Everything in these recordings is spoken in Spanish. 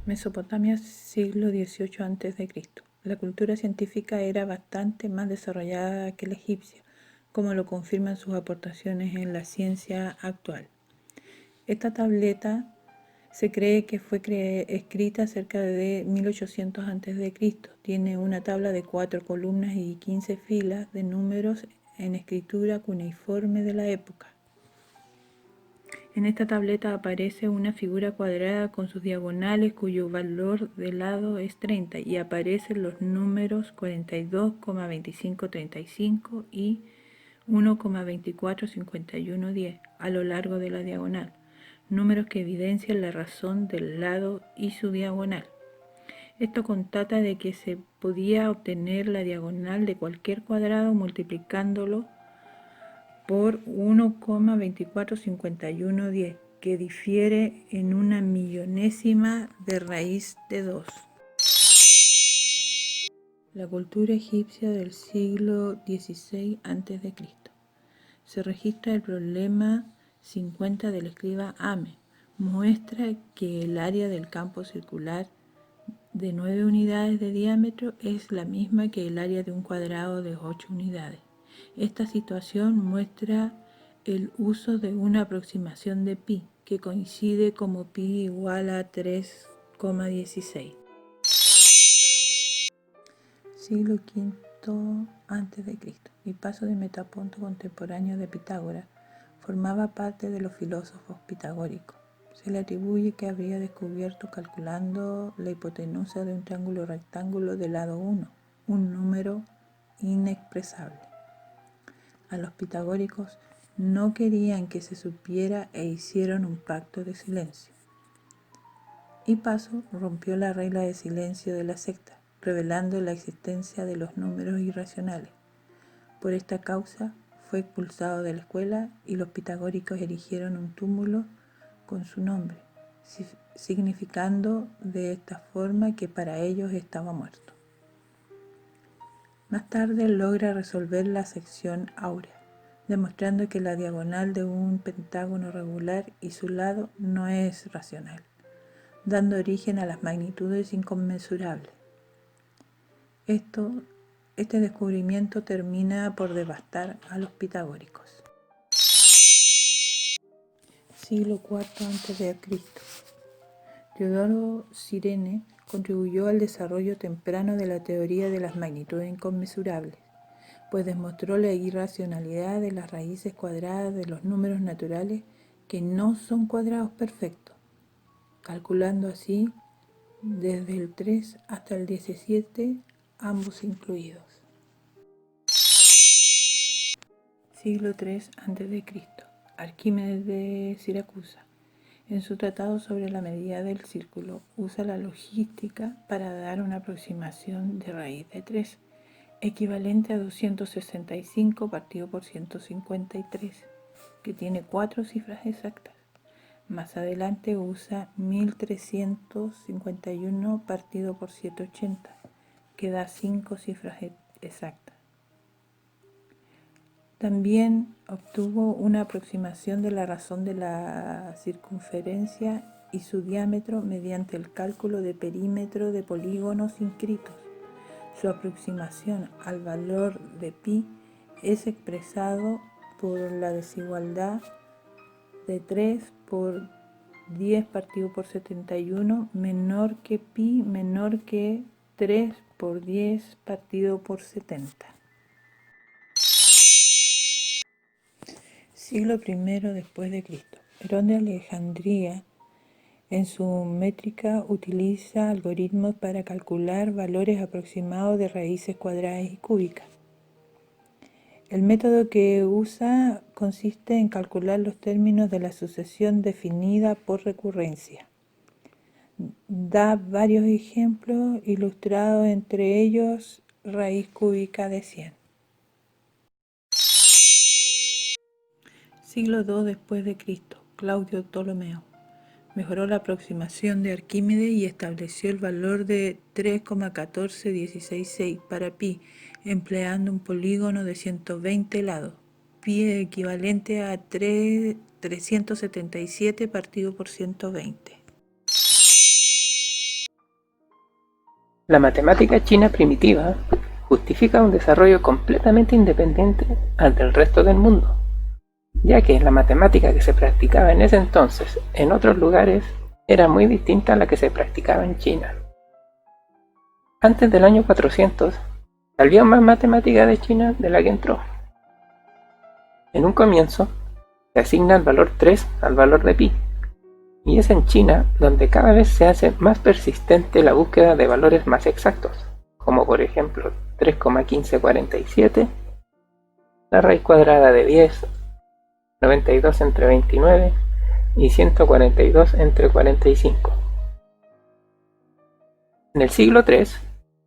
Mesopotamia, siglo XVIII a.C. La cultura científica era bastante más desarrollada que la egipcia, como lo confirman sus aportaciones en la ciencia actual. Esta tableta se cree que fue escrita cerca de 1800 a.C. Tiene una tabla de 4 columnas y 15 filas de números en escritura cuneiforme de la época. En esta tableta aparece una figura cuadrada con sus diagonales cuyo valor de lado es 30 y aparecen los números 42,2535 y 1,245110 a lo largo de la diagonal, números que evidencian la razón del lado y su diagonal. Esto constata de que se podía obtener la diagonal de cualquier cuadrado multiplicándolo por 1,245110, que difiere en una millonésima de raíz de 2. La cultura egipcia del siglo XVI a.C. Se registra el problema 50 del escriba Ame. Muestra que el área del campo circular de 9 unidades de diámetro es la misma que el área de un cuadrado de 8 unidades. Esta situación muestra el uso de una aproximación de pi, que coincide como pi igual a 3,16. Siglo V a.C. El paso de Metaponto, contemporáneo de Pitágoras, formaba parte de los filósofos pitagóricos. Se le atribuye que habría descubierto calculando la hipotenusa de un triángulo rectángulo de lado 1, un número inexpresable. A los pitagóricos no querían que se supiera e hicieron un pacto de silencio. Hipaso rompió la regla de silencio de la secta, revelando la existencia de los números irracionales. Por esta causa fue expulsado de la escuela y los pitagóricos erigieron un túmulo con su nombre, significando de esta forma que para ellos estaba muerto. Más tarde logra resolver la sección áurea, demostrando que la diagonal de un pentágono regular y su lado no es racional, dando origen a las magnitudes inconmensurables. Este descubrimiento termina por devastar a los pitagóricos. Siglo IV a.C. Teodoro Cirene contribuyó al desarrollo temprano de la teoría de las magnitudes inconmensurables, pues demostró la irracionalidad de las raíces cuadradas de los números naturales que no son cuadrados perfectos, calculando así desde el 3 hasta el 17, ambos incluidos. Siglo III a.C. Arquímedes de Siracusa, en su tratado sobre la medida del círculo, usa la logística para dar una aproximación de raíz de 3, equivalente a 265 partido por 153, que tiene 4 cifras exactas. Más adelante usa 1351 partido por 780, que da 5 cifras exactas. También obtuvo una aproximación de la razón de la circunferencia y su diámetro mediante el cálculo de perímetro de polígonos inscritos. Su aproximación al valor de pi es expresado por la desigualdad de 3 por 10 partido por 71 menor que pi menor que 3 por 10 partido por 70. Siglo I después de Cristo. Herón de Alejandría, en su métrica, utiliza algoritmos para calcular valores aproximados de raíces cuadradas y cúbicas. El método que usa consiste en calcular los términos de la sucesión definida por recurrencia. Da varios ejemplos ilustrados, entre ellos raíz cúbica de 100. Siglo II después de Cristo. Claudio Ptolomeo mejoró la aproximación de Arquímedes y estableció el valor de 3,14166 para pi, empleando un polígono de 120 lados. Pi es equivalente a 377 partido por 120. La matemática china primitiva justifica un desarrollo completamente independiente al del resto del mundo, ya que la matemática que se practicaba en ese entonces en otros lugares era muy distinta a la que se practicaba en China. Antes del año 400, salió más matemática de China de la que entró. En un comienzo, se asigna el valor 3 al valor de pi, y es en China donde cada vez se hace más persistente la búsqueda de valores más exactos, como por ejemplo 3,1547, la raíz cuadrada de 10, 92 entre 29 y 142 entre 45. En el siglo III,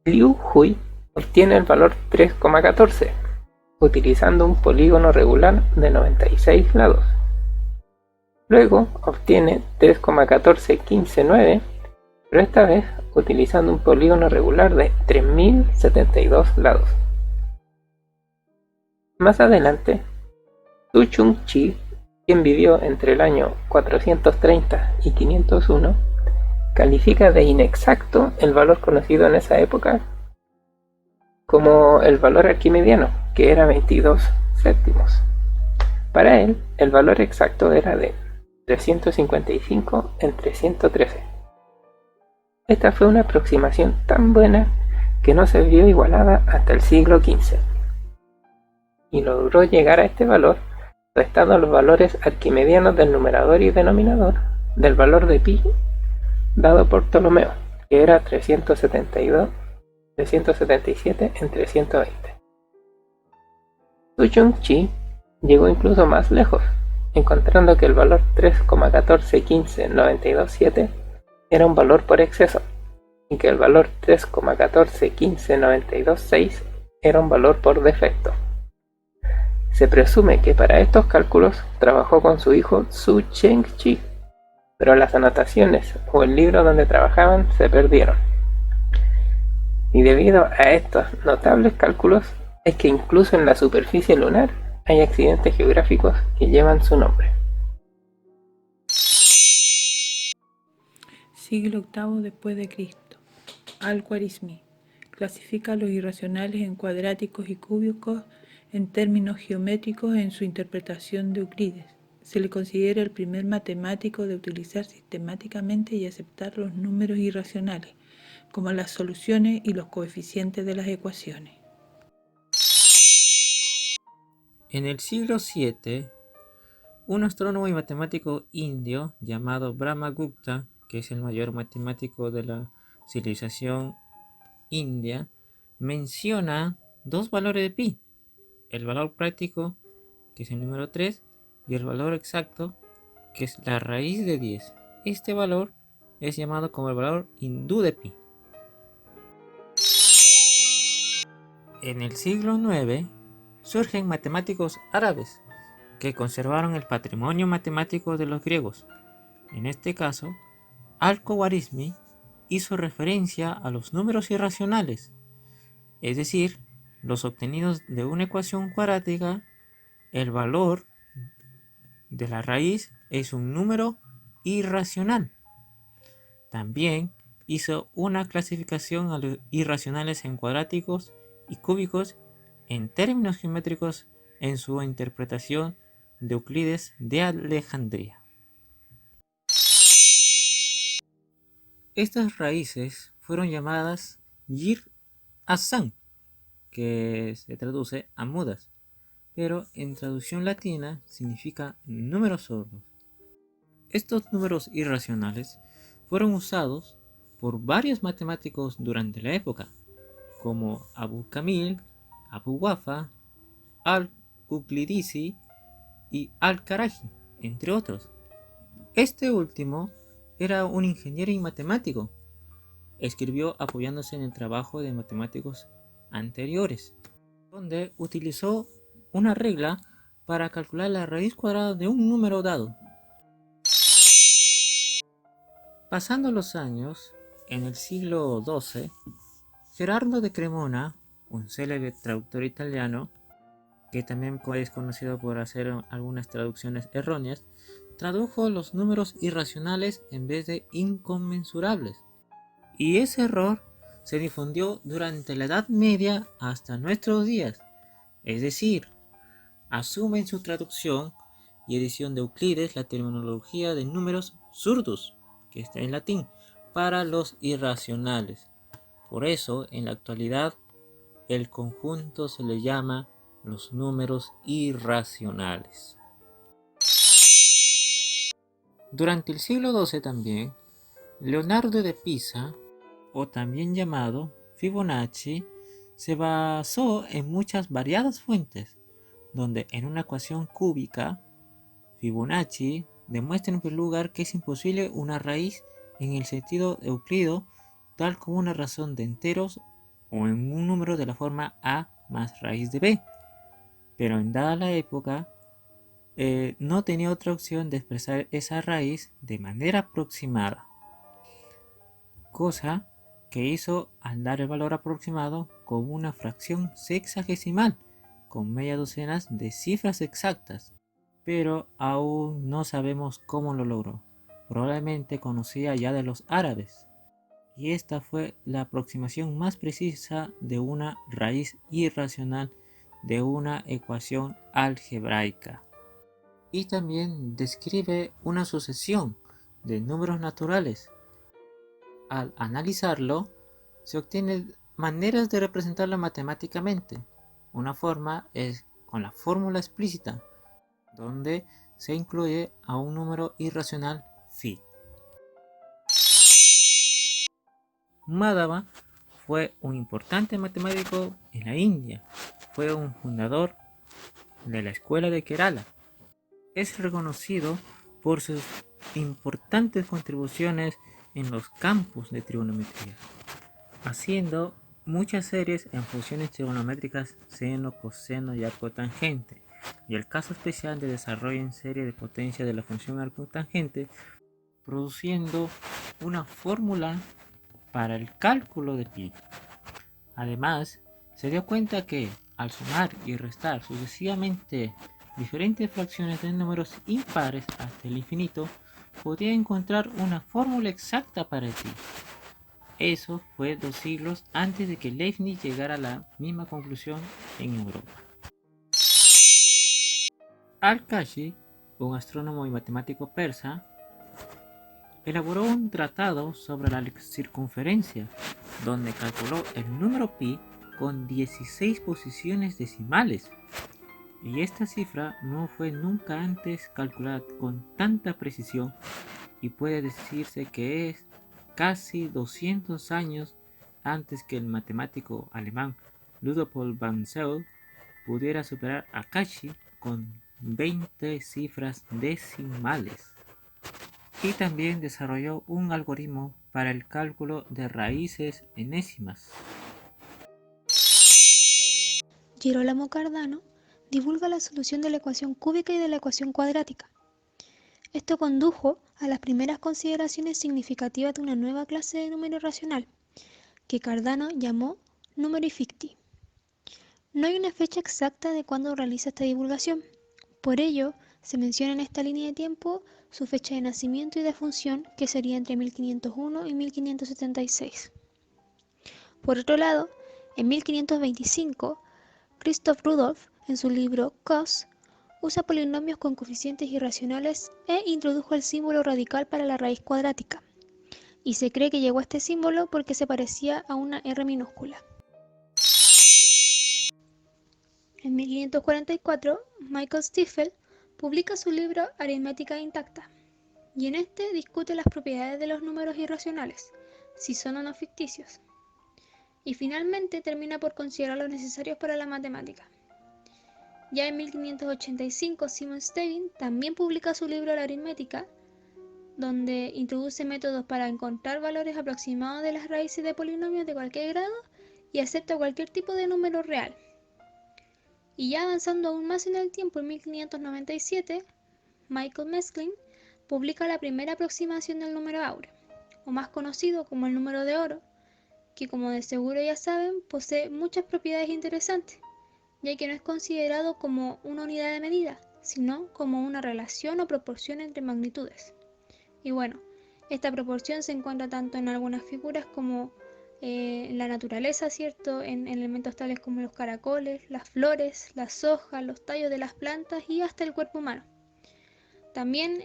Liu Hui obtiene el valor 3,14, utilizando un polígono regular de 96 lados. Luego obtiene 3,14159, pero esta vez utilizando un polígono regular de 3072 lados. Más adelante, Tu Chung-chi, quien vivió entre el año 430 y 501, califica de inexacto el valor conocido en esa época como el valor arquimediano, que era 22 séptimos. Para él, el valor exacto era de 355 entre 113. Esta fue una aproximación tan buena que no se vio igualada hasta el siglo XV, y logró llegar a este valor restando los valores arquimedianos del numerador y denominador del valor de pi dado por Ptolomeo, que era 377 entre 120. Tu Chung-chi llegó incluso más lejos, encontrando que el valor 3,1415927 era un valor por exceso, y que el valor 3,1415926 era un valor por defecto. Se presume que para estos cálculos trabajó con su hijo Su Cheng-chi, pero las anotaciones o el libro donde trabajaban se perdieron. Y debido a estos notables cálculos es que incluso en la superficie lunar hay accidentes geográficos que llevan su nombre. Siglo VIII después de Cristo. Al-Khwarizmi clasifica los irracionales en cuadráticos y cúbicos en términos geométricos en su interpretación de Euclides. Se le considera el primer matemático de utilizar sistemáticamente y aceptar los números irracionales, como las soluciones y los coeficientes de las ecuaciones. En el siglo VII, un astrónomo y matemático indio llamado Brahmagupta, que es el mayor matemático de la civilización india, menciona dos valores de pi, el valor práctico, que es el número 3, y el valor exacto, que es la raíz de 10. Este valor es llamado como el valor hindú de pi. En el siglo IX surgen matemáticos árabes que conservaron el patrimonio matemático de los griegos. En este caso, Al-Khwarizmi hizo referencia a los números irracionales, es decir, los obtenidos de una ecuación cuadrática. El valor de la raíz es un número irracional. También hizo una clasificación a los irracionales en cuadráticos y cúbicos en términos geométricos en su interpretación de Euclides de Alejandría. Estas raíces fueron llamadas Yir Asan, que se traduce a mudas, pero en traducción latina significa números sordos. Estos números irracionales fueron usados por varios matemáticos durante la época, como Abu Kamil, Abu Wafa, Al-Uqlidisi y Al-Karaji, entre otros. Este último era un ingeniero y matemático. Escribió apoyándose en el trabajo de matemáticos anteriores, donde utilizó una regla para calcular la raíz cuadrada de un número dado. Pasando los años, en el siglo XII, Gerardo de Cremona, un célebre traductor italiano, que también es conocido por hacer algunas traducciones erróneas, tradujo los números irracionales en vez de inconmensurables. Y ese error se difundió durante la Edad Media hasta nuestros días, es decir, asume en su traducción y edición de Euclides la terminología de números surdus, que está en latín, para los irracionales. Por eso, en la actualidad, el conjunto se le llama los números irracionales. Durante el siglo XII también, Leonardo de Pisa, o también llamado Fibonacci, se basó en muchas variadas fuentes, donde en una ecuación cúbica, Fibonacci demuestra en primer lugar que es imposible una raíz en el sentido euclido, tal como una razón de enteros o en un número de la forma a más raíz de b. Pero en dada la época, no tenía otra opción de expresar esa raíz de manera aproximada, cosa que hizo al dar el valor aproximado como una fracción sexagesimal, con media docenas de cifras exactas, pero aún no sabemos cómo lo logró. Probablemente conocía ya de los árabes, y esta fue la aproximación más precisa de una raíz irracional de una ecuación algebraica. Y también describe una sucesión de números naturales. Al analizarlo, se obtienen maneras de representarlo matemáticamente. Una forma es con la fórmula explícita, donde se incluye a un número irracional phi. Madhava fue un importante matemático en la India. Fue un fundador de la escuela de Kerala. Es reconocido por sus importantes contribuciones en los campos de trigonometría, haciendo muchas series en funciones trigonométricas seno, coseno y arcotangente, y el caso especial de desarrollo en serie de potencia de la función arcotangente, produciendo una fórmula para el cálculo de pi. Además, se dio cuenta que al sumar y restar sucesivamente diferentes fracciones de números impares hasta el infinito, podía encontrar una fórmula exacta para pi. Eso fue 2 siglos antes de que Leibniz llegara a la misma conclusión en Europa. Al-Kashi, un astrónomo y matemático persa, elaboró un tratado sobre la circunferencia, donde calculó el número pi con 16 posiciones decimales, y esta cifra no fue nunca antes calculada con tanta precisión, y puede decirse que es casi 200 años antes que el matemático alemán Ludovic van Zell pudiera superar a Kashi con 20 cifras decimales. Y también desarrolló un algoritmo para el cálculo de raíces enésimas. Girolamo Cardano divulga la solución de la ecuación cúbica y de la ecuación cuadrática. Esto condujo a las primeras consideraciones significativas de una nueva clase de número racional, que Cardano llamó numerificti. No hay una fecha exacta de cuándo realiza esta divulgación, por ello se menciona en esta línea de tiempo su fecha de nacimiento y defunción, que sería entre 1501 y 1576. Por otro lado, en 1525, Christoph Rudolph, en su libro Cos, usa polinomios con coeficientes irracionales e introdujo el símbolo radical para la raíz cuadrática, y se cree que llegó a este símbolo porque se parecía a una R minúscula. En 1544, Michael Stiefel publica su libro Aritmética intacta, y en este discute las propiedades de los números irracionales, si son o no ficticios, y finalmente termina por considerarlos necesarios para la matemática. Ya en 1585, Simon Stevin también publica su libro La aritmética, donde introduce métodos para encontrar valores aproximados de las raíces de polinomios de cualquier grado y acepta cualquier tipo de número real. Y ya avanzando aún más en el tiempo, en 1597, Michael Mesklin publica la primera aproximación del número áureo, o más conocido como el número de oro, que como de seguro ya saben, posee muchas propiedades interesantes, ya que no es considerado como una unidad de medida, sino como una relación o proporción entre magnitudes. Y bueno, esta proporción se encuentra tanto en algunas figuras como en la naturaleza, ¿cierto? En elementos tales como los caracoles, las flores, las hojas, los tallos de las plantas y hasta el cuerpo humano. También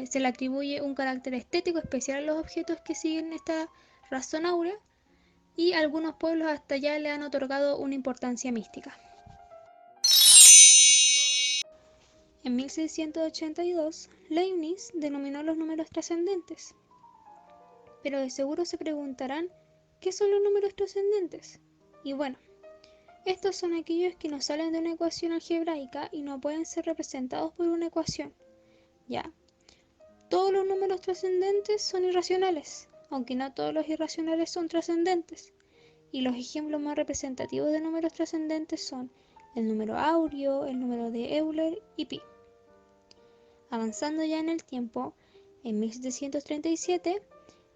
se le atribuye un carácter estético especial a los objetos que siguen esta razón áurea, y algunos pueblos hasta ya le han otorgado una importancia mística. En 1682, Leibniz denominó los números trascendentes. Pero de seguro se preguntarán, ¿qué son los números trascendentes? Y bueno, estos son aquellos que no salen de una ecuación algebraica y no pueden ser representados por una ecuación. Ya, todos los números trascendentes son irracionales, aunque no todos los irracionales son trascendentes. Y los ejemplos más representativos de números trascendentes son el número áureo, el número de Euler y pi. Avanzando ya en el tiempo, en 1737,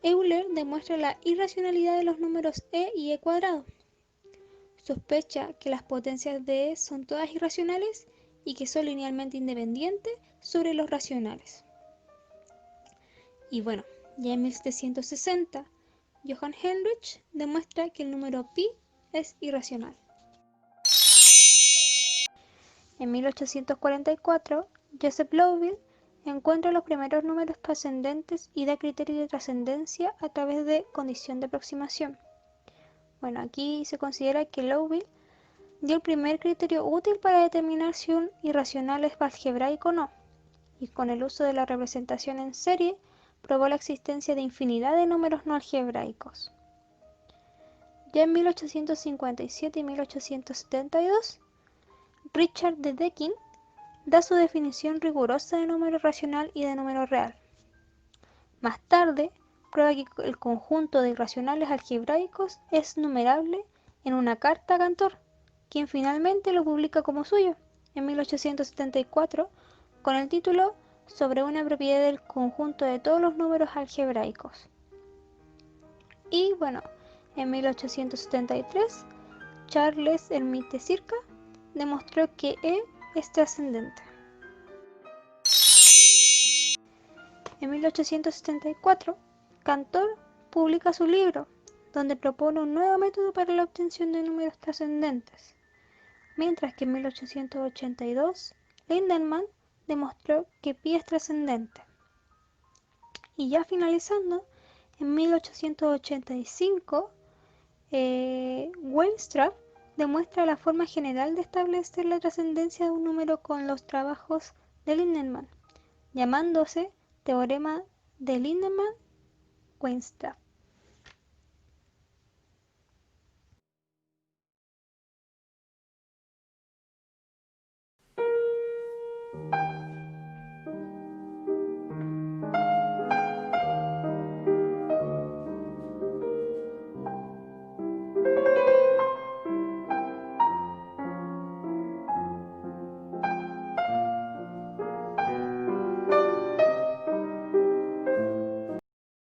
Euler demuestra la irracionalidad de los números e y e cuadrado. Sospecha que las potencias de e son todas irracionales y que son linealmente independientes sobre los racionales. Y bueno, ya en 1760, Johann Heinrich demuestra que el número pi es irracional. En 1844, Joseph Liouville encuentra los primeros números trascendentes y da criterios de trascendencia a través de condición de aproximación. Bueno, aquí se considera que Liouville dio el primer criterio útil para determinar si un irracional es algebraico o no, y con el uso de la representación en serie probó la existencia de infinidad de números no algebraicos. Ya en 1857 y 1872, Richard de Deakin da su definición rigurosa de número racional y de número real. Más tarde, prueba que el conjunto de irracionales algebraicos es numerable en una carta a Cantor, quien finalmente lo publica como suyo, en 1874, con el título Sobre una propiedad del conjunto de todos los números algebraicos. Y bueno, en 1873, Charles Hermite Circa demostró que E es trascendente. En 1874, Cantor publica su libro, donde propone un nuevo método para la obtención de números trascendentes, mientras que en 1882, Lindemann demostró que pi es trascendente. Y ya finalizando, en 1885, Weierstrass demuestra la forma general de establecer la trascendencia de un número con los trabajos de Lindemann, llamándose teorema de Lindemann-Weierstrass.